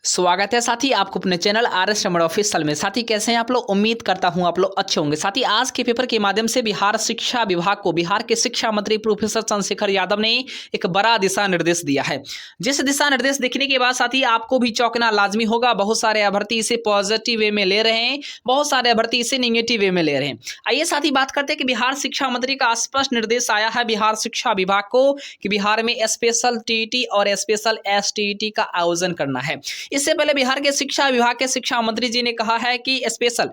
स्वागत है साथी आपको अपने चैनल RS रमण ऑफिशियल में। साथी कैसे हैं आप लोग? उम्मीद करता हूं आप लोग अच्छे होंगे। साथी आज के पेपर के माध्यम से बिहार शिक्षा विभाग को बिहार के शिक्षा मंत्री प्रोफेसर चंद्रशेखर यादव ने एक बड़ा दिशा निर्देश दिया है। जिस दिशा निर्देश देखने के बाद साथी आपको भी चौंकना लाजमी होगा। बहुत सारे अभ्यर्थी इसे पॉजिटिव वे में ले रहे हैं, बहुत सारे अभ्यर्थी इसे निगेटिव वे में ले रहे हैं। आइए साथी बात करते हैं कि बिहार शिक्षा मंत्री का स्पष्ट निर्देश आया है बिहार शिक्षा विभाग को कि बिहार में स्पेशल टीईटी और स्पेशल एसटीईटी का आयोजन करना है। इससे पहले बिहार के शिक्षा विभाग के शिक्षा मंत्री जी ने कहा है कि स्पेशल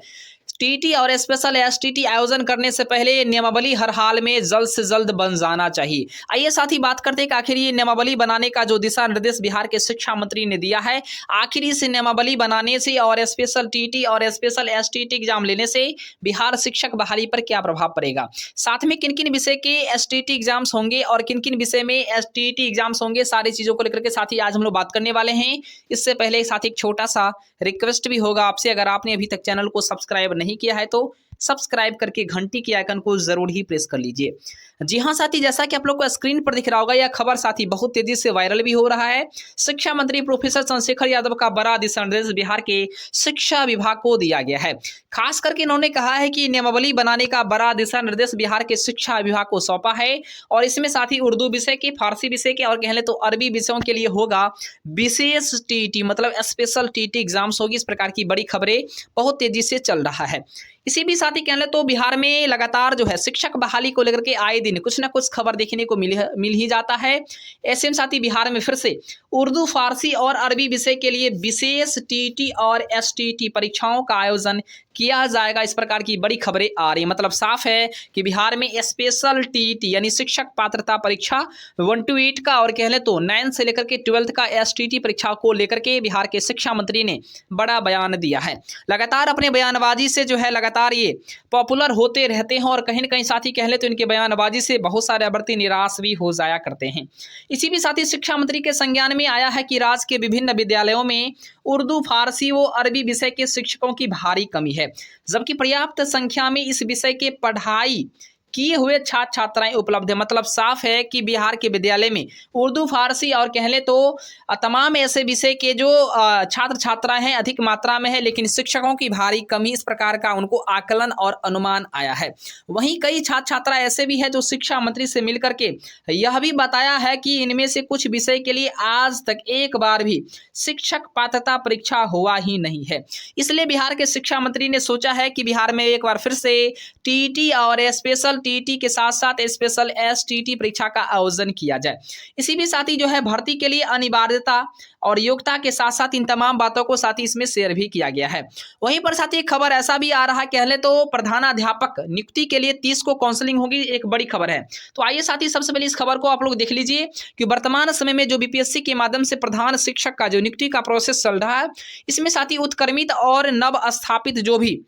टीटी और स्पेशल एसटीटी आयोजन करने से पहले नियमावली हर हाल में जल्द से जल्द बन जाना चाहिए। आइए साथ ही बात करते हैं कि आखिर ये नियमावली बनाने का जो दिशा निर्देश बिहार के शिक्षा मंत्री ने दिया है, आखिर इस नियमावली बनाने से और स्पेशल टीटी और स्पेशल एसटीटी एग्जाम लेने से बिहार शिक्षक बहाली पर क्या प्रभाव पड़ेगा, साथ में किन किन विषय के एसटीटी एग्जाम्स होंगे और किन किन विषय में एसटीटी एग्जाम्स होंगे, सारी चीजों को लेकर के साथ ही आज हम लोग बात करने वाले हैं। इससे पहले साथ ही एक छोटा सा रिक्वेस्ट भी होगा आपसे, अगर आपने अभी तक चैनल को सब्सक्राइब नहीं किया है तो सब्सक्राइब करके घंटी के आइकन को जरूर ही प्रेस कर लीजिए। जी हाँ साथी, जैसा कि आप लोग को स्क्रीन पर दिख रहा होगा, यह खबर साथी बहुत तेजी से वायरल भी हो रहा है। शिक्षा मंत्री प्रोफेसर चंद्रशेखर यादव का बड़ा दिशा निर्देश बिहार के शिक्षा विभाग को दिया गया है। खास करके इन्होंने कहा है कि नियमावली बनाने का बड़ा दिशा निर्देश बिहार के शिक्षा विभाग को सौंपा है और इसमें साथ ही उर्दू विषय के, फारसी विषय के और कह लें तो अरबी विषयों के लिए होगा विशेष टीटी, मतलब स्पेशल टीटी एग्जाम्स होगी। इस प्रकार की बड़ी खबरें बहुत तेजी से चल रहा है। इसी भी साथ ही कह लें तो बिहार में लगातार जो है शिक्षक बहाली को लेकर के आए दिन कुछ ना कुछ खबर देखने को मिल ही जाता है। ऐसे में साथ ही बिहार में फिर से उर्दू, फारसी और अरबी विषय के लिए विशेष टीटी और एसटीटी परीक्षाओं का आयोजन किया जाएगा। इस प्रकार की बड़ी खबरें आ रही है। मतलब साफ है कि बिहार में स्पेशल टीटी यानी शिक्षक पात्रता परीक्षा 1 to 8 का और कह लें तो 9 से लेकर के 12th का एसटीटी परीक्षा को लेकर के बिहार के शिक्षा मंत्री ने बड़ा बयान दिया है। लगातार अपने बयानबाजी से जो है लगातार ये पॉपुलर होते रहते हैं और कहीं ना कहीं साथी कह ले तो इनके बयानबाजी से बहुत सारे अभ्यर्थी निराश भी हो जाया करते हैं। इसी भी साथी शिक्षा मंत्री के संज्ञान में आया है कि राज्य के विभिन्न विद्यालयों में उर्दू, फारसी व अरबी विषय के शिक्षकों की भारी कमी है, जबकि पर्याप्त संख्या में इस विषय के पढ़ाई किए हुए छात्र छात्राएं उपलब्ध है। मतलब साफ है कि बिहार के विद्यालय में उर्दू, फारसी और कह लें तो तमाम ऐसे विषय के जो छात्र छात्राएं हैं अधिक मात्रा में है, लेकिन शिक्षकों की भारी कमी, इस प्रकार का उनको आकलन और अनुमान आया है। वहीं कई छात्र छात्रा ऐसे भी है जो शिक्षा मंत्री से मिलकर के यह भी बताया है कि इनमें से कुछ विषय के लिए आज तक एक बार भी शिक्षक पात्रता परीक्षा हुआ ही नहीं है। इसलिए बिहार के शिक्षा मंत्री ने सोचा है कि बिहार में एक बार फिर से टीटी और स्पेशल टीटी के साथ साथ स्पेशल एसटीटी परीक्षा का आयोजन किया जाए। इसी भी साथ ही जो है भर्ती के लिए अनिवार्यता और योग्यता के साथ साथ इन तमाम बातों को साथ ही इसमें शेयर भी किया गया है। वहीं पर साथ ही खबर ऐसा भी आ रहा है, कह ले तो प्रधानाध्यापक नियुक्ति के लिए 30 को काउंसलिंग होगी, एक बड़ी खबर है। तो आइए साथ ही सबसे पहले इस खबर को आप लोग देख लीजिए कि वर्तमान समय में जो बीपीएससी के माध्यम से प्रधान शिक्षक का जो नियुक्ति का प्रोसेस चल रहा है, इसमें साथ ही उत्क्रमित और नव स्थापित जो भी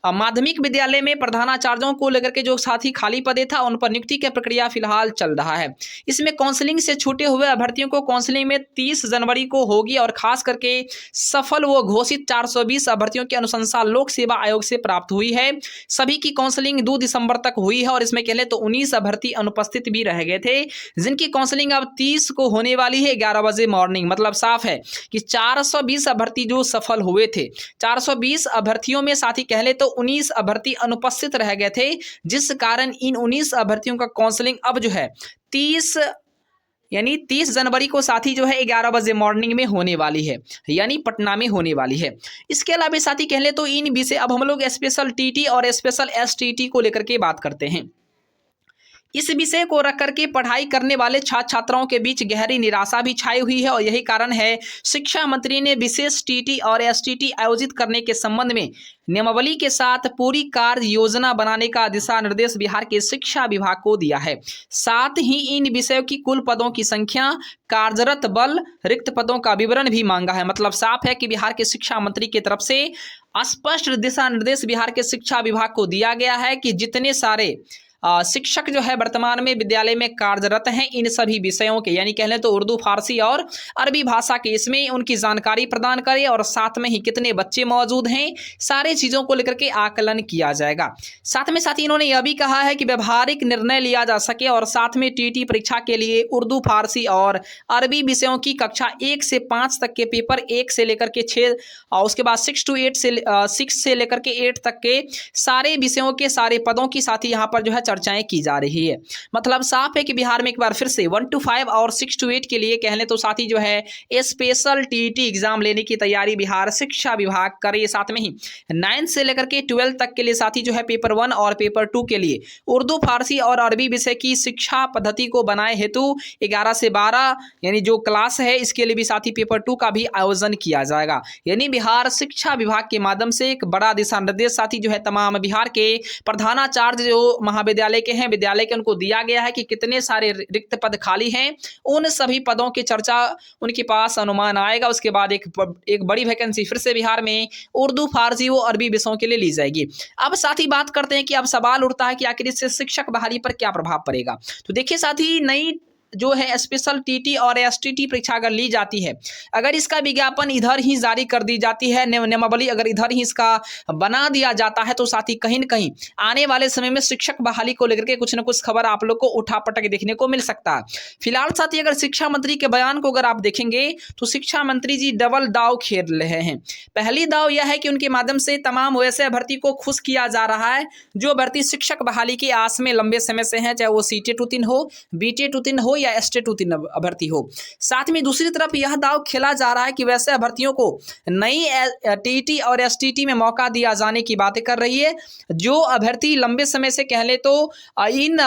माध्यमिक विद्यालय में प्रधानाचार्यों को लेकर के जो साथी खाली पदे था उन पर नियुक्ति की प्रक्रिया फिलहाल चल रहा है। इसमें काउंसलिंग से छूटे हुए अभ्यर्थियों को काउंसलिंग में 30 जनवरी को होगी और खास करके सफल व घोषित 420 अभ्यर्थियों की अनुशंसा लोक सेवा आयोग से प्राप्त हुई है। सभी की काउंसलिंग 2 दिसंबर तक हुई है और इसमें कह लें तो 19 अभ्यर्थी अनुपस्थित भी रह गए थे, जिनकी काउंसलिंग अब 30 को होने वाली है 11 बजे मॉर्निंग। मतलब साफ है कि 420 अभ्यर्थी जो सफल हुए थे, 420 अभ्यर्थियों में साथ ही कह ले तो 19 अभ्यर्थी अनुपस्थित रह गए थे, जिस कारण इन 19 अभ्यर्थियों का काउंसलिंग अब जो है 30 जनवरी को साथी जो है 11 बजे मॉर्निंग में होने वाली है, यानी पटना में होने वाली है। इसके अलावा साथी कह ले तो इन विषय अब हम लोग स्पेशल टीटी और स्पेशल एसटीटी को लेकर के बात करते हैं। इस विषय को रख करके पढ़ाई करने वाले छात्र छात्राओं के बीच गहरी निराशा भी छाई हुई है और यही कारण है शिक्षा मंत्री ने विशेष टीटी और एसटीटी आयोजित करने के संबंध में नियमावली के साथ पूरी कार्य योजना बनाने का दिशा निर्देश बिहार के शिक्षा विभाग को दिया है। साथ ही इन विषयों की कुल पदों की संख्या, कार्यरत बल, रिक्त पदों का विवरण भी मांगा है। मतलब साफ है कि बिहार के शिक्षा मंत्री की तरफ से स्पष्ट दिशा निर्देश बिहार के शिक्षा विभाग को दिया गया है कि जितने सारे शिक्षक जो है वर्तमान में विद्यालय में कार्यरत हैं इन सभी विषयों के, यानी कह लें तो उर्दू, फारसी और अरबी भाषा के, इसमें उनकी जानकारी प्रदान करें और साथ में ही कितने बच्चे मौजूद हैं, सारी चीज़ों को लेकर के आकलन किया जाएगा। साथ में साथ ही इन्होंने यह भी कहा है कि व्यवहारिक निर्णय लिया जा सके और साथ में टीटी परीक्षा के लिए उर्दू, फारसी और अरबी विषयों की कक्षा 1 से 5 तक के पेपर, 1 से लेकर के 6 और उसके बाद 6 से लेकर के 8 तक के सारे विषयों के सारे पदों की साथ ही यहाँ पर जो है चर्चाएं की जा रही है। मतलब साफ है कि बिहार में एक बार फिर से 1 to 5 और 6 to 8 के लिए कह लें तो साथ ही जो है स्पेशल टीटी एग्जाम लेने की तैयारी बिहार शिक्षा विभाग करे। साथ में ही 9 से लेकर के 12 तक के लिए साथ ही जो है पेपर 1 और पेपर 2 के लिए उर्दू, फारसी और अरबी विषय की शिक्षा पद्धति को बनाए हेतु 11 से 12 यानी जो क्लास है इसके लिए भी साथ ही पेपर 2 का भी आयोजन किया जाएगा। यानी बिहार शिक्षा विभाग के माध्यम से एक बड़ा दिशा निर्देश साथ ही जो है तमाम बिहार के प्रधानाचार्य जो महाविद्यालय के हैं, विद्यालय के, उनको दिया गया है कि कितने सारे रिक्त पद खाली हैं, उन सभी पदों की चर्चा उनके पास अनुमान आएगा। उसके बाद एक बड़ी वैकेंसी फिर से बिहार में उर्दू, फारसी व अरबी विषयों के लिए ली जाएगी। अब साथ ही बात करते हैं कि अब सवाल उठता है कि आखिर इससे शिक्षक बहाली पर क्या प्रभाव पड़ेगा। तो देखिए साथ ही नई जो है स्पेशल टीटी और एसटीटी परीक्षा अगर ली जाती है, अगर इसका विज्ञापन इधर ही जारी कर दी जाती है, नियमावली अगर इधर ही इसका बना दिया जाता है, तो साथ ही कहीं न कहीं आने वाले समय में शिक्षक बहाली को लेकर के कुछ न कुछ खबर आप लोग को उठापटक देखने को मिल सकता है। फिलहाल साथ ही अगर शिक्षा मंत्री के बयान को अगर आप देखेंगे तो शिक्षा मंत्री जी डबल दाव खेल रहे हैं। पहली दाव यह है कि उनके माध्यम से तमाम वैसे अभ्यर्थी को खुश किया जा रहा है जो अभ्यर्थी शिक्षक बहाली की आस में लंबे समय से हैं, चाहे वो सीटेट उत्तीर्ण हो, बीटेट उत्तीर्ण हो या एसटेट उत्तीर्ण अभ्यर्थी हो। साथ में दूसरी तरफ यह दाव खेला जा रहा है कि वैसे अभ्यर्थियों को नई टीटी और एसटीटी में मौका दिया जाने की बातें कर रही है। जो अभ्यर्थी लंबे समय से कह ले तो इन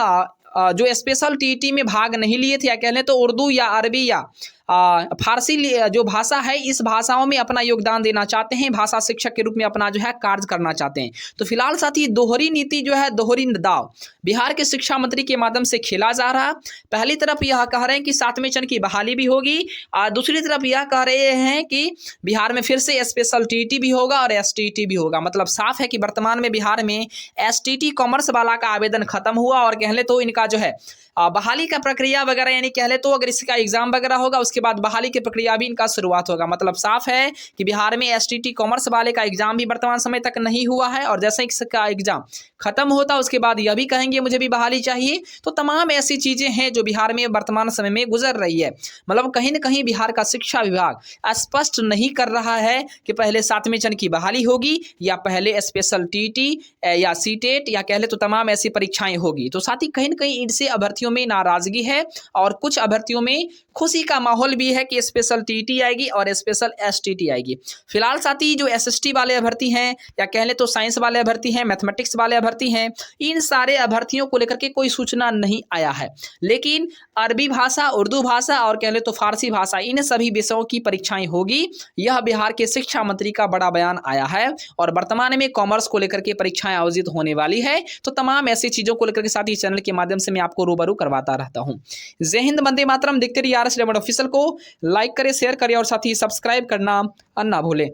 जो स्पेशल टीटी में भाग नहीं लिए थे, या कह लें तो उर्दू या अरबी या फारसी जो भाषा है, इस भाषाओं में अपना योगदान देना चाहते हैं, भाषा शिक्षक के रूप में अपना जो है कार्य करना चाहते हैं। तो फिलहाल साथ ही दोहरी नीति जो है, दोहरी दाव बिहार के शिक्षा मंत्री के माध्यम से खेला जा रहा। पहली तरफ यह कह रहे हैं कि 7वें चरण की बहाली भी होगी और दूसरी तरफ यह कह रहे हैं कि बिहार में फिर से स्पेशल टीटी भी होगा और एसटीटी भी होगा। मतलब साफ है कि वर्तमान में बिहार में एसटीटी कॉमर्स वाला का आवेदन खत्म हुआ और कह ले तो इनका जो है बहाली का प्रक्रिया वगैरह, यानी कह ले तो अगर इसका एग्जाम वगैरह होगा उसके बाद बहाली की प्रक्रिया भी इनका शुरुआत होगा। मतलब साफ है कि बिहार में एसटीटी कॉमर्स वाले का एग्जाम भी वर्तमान समय तक नहीं हुआ है और जैसे इसका एग्जाम खत्म होता उसके बाद यह भी कहेंगे मुझे भी बहाली चाहिए। तो तमाम ऐसी चीजें हैं जो बिहार में वर्तमान समय में गुजर रही है। मतलब कहीं ना कहीं बिहार का शिक्षा विभाग स्पष्ट नहीं कर रहा है कि पहले 7वें चरण की बहाली होगी या पहले स्पेशल टीटी या सीटेट या कह ले तो तमाम ऐसी परीक्षाएं होगी। तो साथ ही कहीं ना कहीं इनसे अभ्यर्थियों में नाराजगी है और कुछ अभ्यर्थियों में खुशी का माहौल भी है कि स्पेशल टीटी आएगी और स्पेशल एसटीटी आएगी। फिलहाल साथ ही जो एसएसटी वाले अभ्यर्थी हैं या कह ले तो साइंस वाले अभ्यर्थी हैं, मैथमेटिक्स वाले अभ्यर्थी हैं, इन सारे अभ्यर्थियों को लेकर के कोई सूचना नहीं आया है। लेकिन अरबी भाषा, उर्दू भाषा और कह ले तो फारसी भाषा, इन सभी विषयों की परीक्षाएं होगी। यह बिहार के शिक्षा मंत्री का बड़ा बयान आया है और वर्तमान में कॉमर्स को लेकर के परीक्षाएं आयोजित होने वाली है। तो तमाम ऐसी चीजों को लेकर के साथ ही चैनल के माध्यम से मैं आपको रूबरू करवाता रहता हूं। जय हिंद, वंदे मातरम। देखते रहिए आरएस डायमंड ऑफिशियल को। लाइक करें, शेयर करें और साथ ही सब्सक्राइब करना ना भूलें।